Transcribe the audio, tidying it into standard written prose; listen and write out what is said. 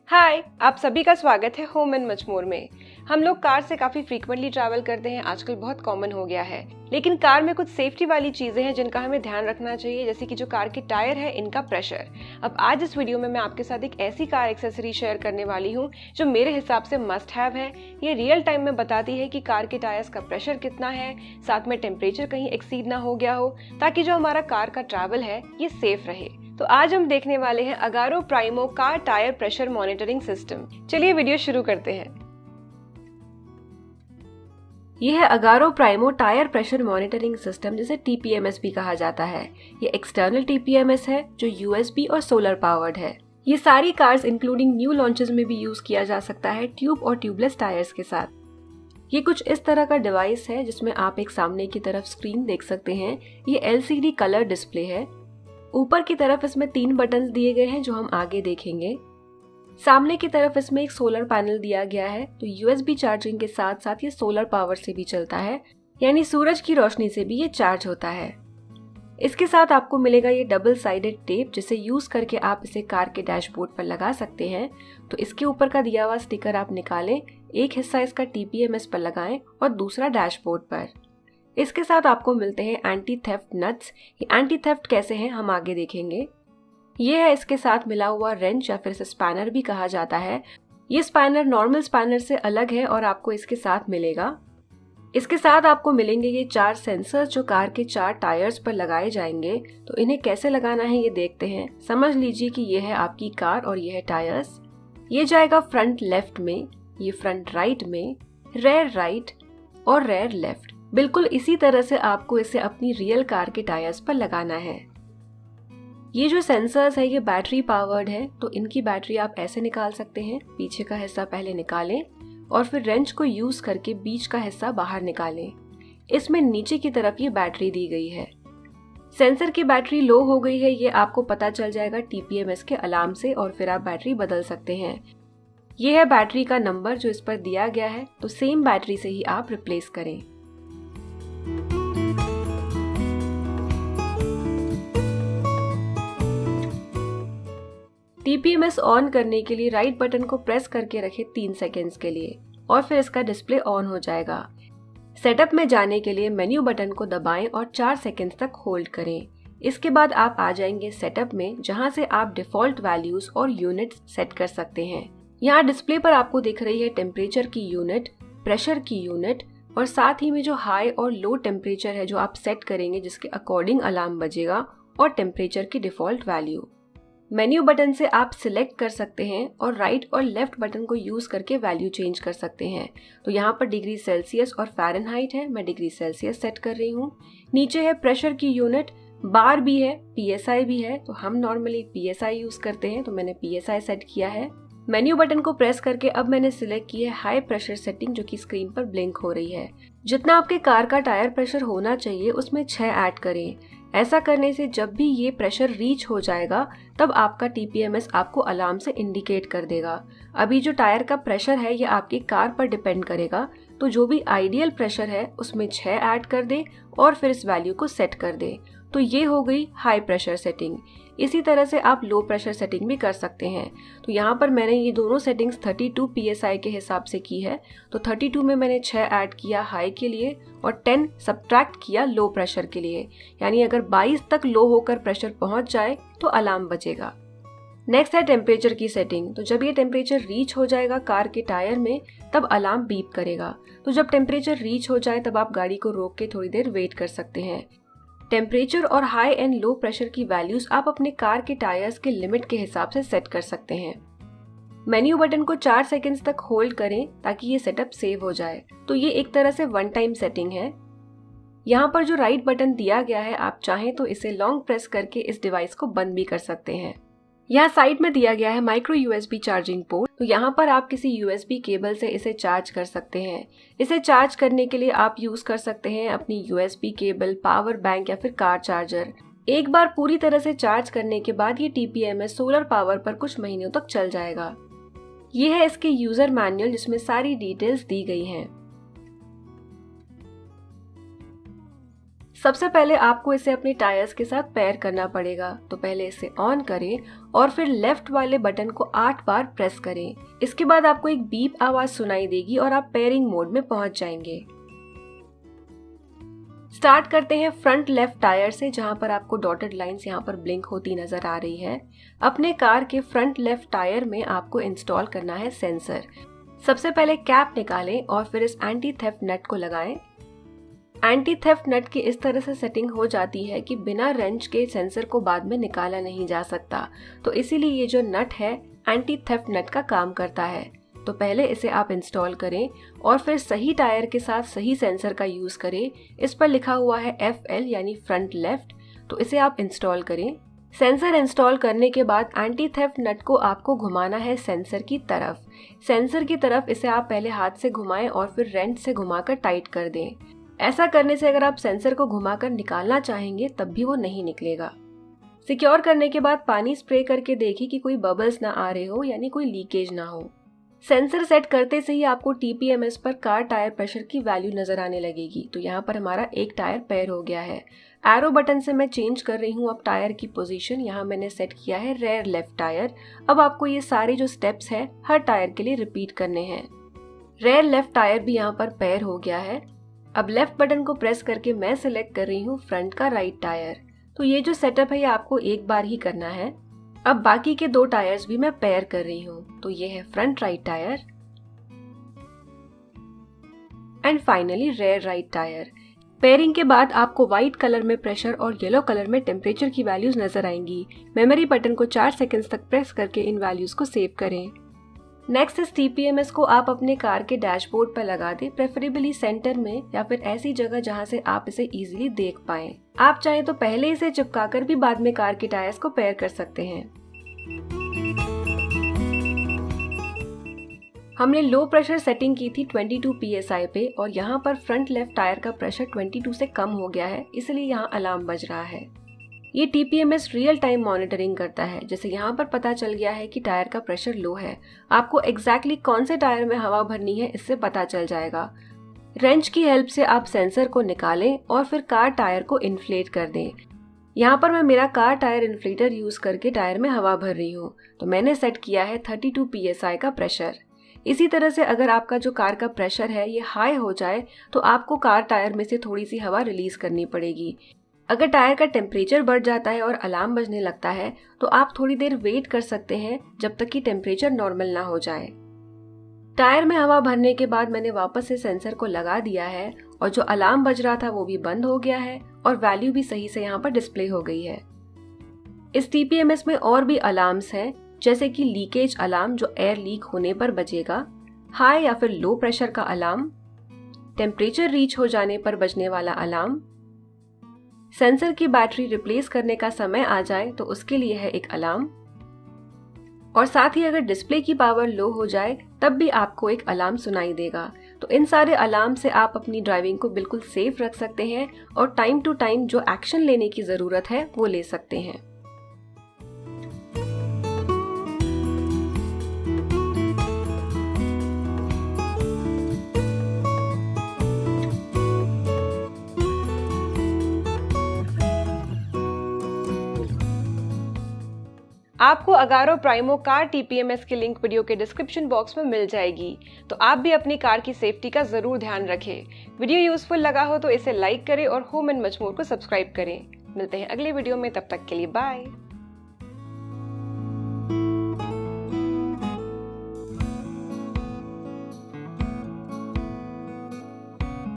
हाय, आप सभी का स्वागत है होम एंड मच मोर में। हम लोग कार से काफ़ी फ्रीक्वेंटली ट्रैवल करते हैं, आजकल बहुत कॉमन हो गया है। लेकिन कार में कुछ सेफ्टी वाली चीज़ें हैं जिनका हमें ध्यान रखना चाहिए, जैसे कि जो कार के टायर है, इनका प्रेशर। अब आज इस वीडियो में मैं आपके साथ एक ऐसी कार एक्सेसरी शेयर करने वाली हूँ जो मेरे हिसाब से मस्ट हैव है। ये रियल टाइम में बताती है कि कार के टायर्स का प्रेशर कितना है, साथ में टेम्परेचर कहीं एक्सीड ना हो गया हो, ताकि जो हमारा कार का ट्रैवल है ये सेफ रहे। तो आज हम देखने वाले हैं Agaro Primo car tyre pressure monitoring system. चलिए वीडियो शुरू करते हैं। यह है Agaro Primo tyre pressure monitoring system, जिसे TPMS भी कहा जाता है। ये एक्सटर्नल TPMS है जो USB और सोलर पावर्ड है। ये सारी कार्स इंक्लूडिंग न्यू लॉन्चेस में भी यूज किया जा सकता है ट्यूब और ट्यूबलेस टायर्स के साथ। ये कुछ इस तरह का डिवाइस है जिसमें आप एक सामने की तरफ स्क्रीन देख सकते हैं। ये LCD कलर डिस्प्ले है। ऊपर की तरफ इसमें 3 बटन्स दिए गए हैं जो हम आगे देखेंगे। सामने की तरफ इसमें एक सोलर पैनल दिया गया है, तो USB चार्जिंग के साथ साथ ये सोलर पावर से भी चलता है, यानी सूरज की रोशनी से भी ये चार्ज होता है। इसके साथ आपको मिलेगा ये डबल साइडेड टेप, जिसे यूज करके आप इसे कार के डैशबोर्ड पर लगा सकते हैं। तो इसके ऊपर का दिया हुआ स्टिकर आप निकालें, एक हिस्सा इसका TPMS पर लगाएं और दूसरा डैशबोर्ड पर। इसके साथ आपको मिलते हैं एंटी थेफ्ट नट्स। ये एंटी थेफ्ट कैसे हैं हम आगे देखेंगे। ये है इसके साथ मिला हुआ रेंच, या फिर इसे स्पैनर भी कहा जाता है। ये स्पैनर नॉर्मल स्पैनर से अलग है और आपको इसके साथ मिलेगा। इसके साथ आपको मिलेंगे ये 4 सेंसर्स जो कार के 4 टायर्स पर लगाए जाएंगे। तो इन्हें कैसे लगाना है ये देखते हैं। समझ लीजिए कि ये है आपकी कार और ये है टायर्स। ये जाएगा फ्रंट लेफ्ट में, ये फ्रंट राइट में, रेयर राइट और रेयर लेफ्ट। बिल्कुल इसी तरह से आपको इसे अपनी रियल कार के टायर्स पर लगाना है। ये जो सेंसर्स है ये बैटरी पावर्ड है, तो इनकी बैटरी आप ऐसे निकाल सकते हैं। पीछे का हिस्सा पहले निकालें और फिर रेंच को यूज करके बीच का हिस्सा बाहर निकालें। इसमें नीचे की तरफ ये बैटरी दी गई है। सेंसर की बैटरी लो हो गई है, ये आपको पता चल जाएगा TPMS के अलार्म से, और फिर आप बैटरी बदल सकते हैं। ये है बैटरी का नंबर जो इस पर दिया गया है, तो सेम बैटरी से ही आप रिप्लेस करें। TPMS ऑन करने के लिए राइट बटन को प्रेस करके रखें 3 सेकेंड्स के लिए, और फिर इसका डिस्प्ले ऑन हो जाएगा। सेटअप में जाने के लिए मेन्यू बटन को दबाएं और 4 सेकेंड्स तक होल्ड करें। इसके बाद आप आ जाएंगे सेटअप में, जहां से आप डिफॉल्ट वैल्यूज और यूनिट्स सेट कर सकते हैं। यहाँ डिस्प्ले पर आपको दिख रही है टेम्परेचर की यूनिट, प्रेशर की यूनिट, और साथ ही में जो हाई और लो टेम्परेचर है जो आप सेट करेंगे, जिसके अकॉर्डिंग अलार्म बजेगा, और टेम्परेचर की डिफॉल्ट वैल्यू। मेन्यू बटन से आप सिलेक्ट कर सकते हैं और राइट और लेफ्ट बटन को यूज करके वैल्यू चेंज कर सकते हैं। तो यहाँ पर डिग्री सेल्सियस और फ़ारेनहाइट है, मैं डिग्री सेल्सियस सेट कर रही हूँ। नीचे है प्रेशर की यूनिट, बार भी है, PSI भी है, तो हम नॉर्मली PSI यूज करते हैं, तो मैंने PSI सेट किया है। मेन्यू बटन को प्रेस करके अब मैंने सिलेक्ट की है हाई प्रेशर सेटिंग, जो कि स्क्रीन पर ब्लिंक हो रही है। जितना आपके कार का टायर प्रेशर होना चाहिए उसमें 6 ऐड करें। ऐसा करने से जब भी ये प्रेशर रीच हो जाएगा तब आपका TPMS आपको अलार्म से इंडिकेट कर देगा। अभी जो टायर का प्रेशर है ये आपकी कार पर डिपेंड करेगा, तो जो भी आइडियल प्रेशर है उसमें 6 ऐड कर दे और फिर इस वैल्यू को सेट कर दे। तो ये हो गई हाई प्रेशर सेटिंग। इसी तरह से आप लो प्रेशर सेटिंग भी कर सकते हैं। तो यहाँ पर मैंने ये दोनों सेटिंग्स 32 PSI के हिसाब से की है। तो 32 में मैंने 6 ऐड किया हाई के लिए और 10 सब्ट्रैक्ट किया लो प्रेशर के लिए, यानी अगर 22 तक लो होकर प्रेशर पहुंच जाए तो अलार्म बजेगा। नेक्स्ट है टेम्परेचर की सेटिंग। तो जब ये टेम्परेचर रीच हो जाएगा कार के टायर में तब अलार्म बीप करेगा। तो जब टेम्परेचर रीच हो जाए तब आप गाड़ी को रोक के थोड़ी देर वेट कर सकते हैं। टेम्परेचर और हाई एंड लो प्रेशर की वैल्यूज आप अपने कार के टायर्स के लिमिट के हिसाब से सेट कर सकते हैं। मेन्यू बटन को 4 सेकेंड्स तक होल्ड करें ताकि ये सेटअप सेव हो जाए। तो ये एक तरह से वन टाइम सेटिंग है। यहाँ पर जो राइट बटन दिया गया है, आप चाहें तो इसे लॉन्ग प्रेस करके इस डिवाइस को बंद भी कर सकते हैं। यहाँ साइड में दिया गया है माइक्रो USB चार्जिंग पोर्ट। तो यहाँ पर आप किसी USB केबल से इसे चार्ज कर सकते हैं। इसे चार्ज करने के लिए आप यूज कर सकते हैं अपनी USB केबल, पावर बैंक या फिर कार चार्जर। एक बार पूरी तरह से चार्ज करने के बाद ये TPMS सोलर पावर पर कुछ महीनों तक चल जाएगा। ये है इसके यूजर मैनुअल, जिसमें सारी डिटेल्स दी गई हैं। सबसे पहले आपको इसे अपने टायर्स के साथ पेयर करना पड़ेगा। तो पहले इसे ऑन करें और फिर लेफ्ट वाले बटन को 8 बार प्रेस करें। इसके बाद आपको एक बीप आवाज सुनाई देगी और आप पेयरिंग मोड में पहुंच जाएंगे। स्टार्ट करते हैं फ्रंट लेफ्ट टायर से, जहां पर आपको डॉटेड लाइंस यहां पर ब्लिंक होती नजर आ रही है। अपने कार के फ्रंट लेफ्ट टायर में आपको इंस्टॉल करना है सेंसर। सबसे पहले कैप निकालें और फिर इस एंटी थेफ्ट नट को लगाएं। एंटी थेफ्ट नट की इस तरह से सेटिंग हो जाती है कि बिना रेंच के सेंसर को बाद में निकाला नहीं जा सकता, तो इसीलिए ये जो नट है एंटी थेफ्ट नट का काम करता है। तो पहले इसे आप इंस्टॉल करें और फिर सही टायर के साथ सही सेंसर का यूज करें। इस पर लिखा हुआ है FL यानी फ्रंट लेफ्ट, तो इसे आप इंस्टॉल करें। सेंसर इंस्टॉल करने के बाद एंटी थेफ्ट नट को आपको घुमाना है सेंसर की तरफ। सेंसर की तरफ इसे आप पहले हाथ से घुमाएं और फिर रेंच से घुमाकर टाइट कर दें। ऐसा करने से अगर आप सेंसर को घुमाकर निकालना चाहेंगे तब भी वो नहीं निकलेगा। सिक्योर करने के बाद पानी स्प्रे करके देखिए कि कोई बबल्स ना आ रहे हो, यानी कोई लीकेज ना हो। सेंसर सेट करते से ही आपको TPMS पर कार टायर प्रेशर की वैल्यू नजर आने लगेगी। तो यहाँ पर हमारा एक टायर पेयर हो गया है। एरो बटन से मैं चेंज कर रही हूँ अब टायर की पोजीशन। यहाँ मैंने सेट किया है रेयर लेफ्ट टायर। अब आपको ये सारे जो स्टेप्स है हर टायर के लिए रिपीट करने हैं। रेयर लेफ्ट टायर भी यहाँ पर पेयर हो गया है। अब लेफ्ट बटन को प्रेस करके मैं सिलेक्ट कर रही हूँ फ्रंट का राइट टायर। तो ये जो सेटअप है ये आपको एक बार ही करना है। अब बाकी के 2 टायर्स भी मैं पेयर कर रही हूँ। तो ये है front right tyre and finally rear right tyre. Pairing के बाद आपको व्हाइट कलर में प्रेशर और येलो कलर में टेम्परेचर की वैल्यूज नजर आएंगी। मेमोरी बटन को 4 सेकंड्स तक प्रेस करके इन वैल्यूज को सेव करें। नेक्स्ट इस TPMS को आप अपने कार के डैशबोर्ड पर लगा दें, प्रेफरेबली सेंटर में या फिर ऐसी जगह जहां से आप इसे इजीली देख पाएं। आप चाहें तो पहले इसे चिपकाकर भी बाद में कार के टायर्स को पेयर कर सकते हैं। हमने लो प्रेशर सेटिंग की थी 22 PSI पे और यहाँ पर फ्रंट लेफ्ट टायर का प्रेशर 22 से कम हो गया है, इसलिए यहाँ अलार्म बज रहा है। ये TPMS रियल टाइम मॉनिटरिंग करता है। जैसे यहाँ पर पता चल गया है कि टायर का प्रेशर लो है, आपको एग्जैक्टली कौन से टायर में हवा भरनी है इससे पता चल जाएगा। रेंच की हेल्प से आप सेंसर को निकालें और फिर कार टायर को इन्फ्लेट कर दें। यहाँ पर मैं मेरा कार टायर इन्फ्लेटर यूज करके टायर में हवा भर रही हूँ। तो मैंने सेट किया है 32 PSI का प्रेशर। इसी तरह से अगर आपका जो कार का प्रेशर है ये हाई हो जाए तो आपको कार टायर में से थोड़ी सी हवा रिलीज करनी पड़ेगी। अगर टायर का टेम्परेचर बढ़ जाता है और अलार्म बजने लगता है तो आप थोड़ी देर वेट कर सकते हैं जब तक कि टेम्परेचर नॉर्मल ना हो जाए। टायर में हवा भरने के बाद मैंने वापस से सेंसर को लगा दिया है और जो अलार्म बज रहा था वो भी बंद हो गया है और वैल्यू भी सही से यहाँ पर डिस्प्ले हो गई है। इस TPMS में और भी अलार्म्स हैं, जैसे कि लीकेज अलार्म जो एयर लीक होने पर बजेगा, हाई या फिर लो प्रेशर का अलार्म, टेम्परेचर रीच हो जाने पर बजने वाला अलार्म, सेंसर की बैटरी रिप्लेस करने का समय आ जाए तो उसके लिए है एक अलार्म, और साथ ही अगर डिस्प्ले की पावर लो हो जाए तब भी आपको एक अलार्म सुनाई देगा। तो इन सारे अलार्म से आप अपनी ड्राइविंग को बिल्कुल सेफ रख सकते हैं और टाइम टू टाइम जो एक्शन लेने की जरूरत है वो ले सकते हैं। आपको अगारो प्राइमो कार TPMS की लिंक वीडियो के डिस्क्रिप्शन बॉक्स में मिल जाएगी। तो आप भी अपनी कार की सेफ्टी का जरूर ध्यान रखें। वीडियो यूजफुल लगा हो तो इसे लाइक करें और होम एंड मच मोर को सब्सक्राइब करें। मिलते हैं अगले वीडियो में, तब तक के लिए बाय।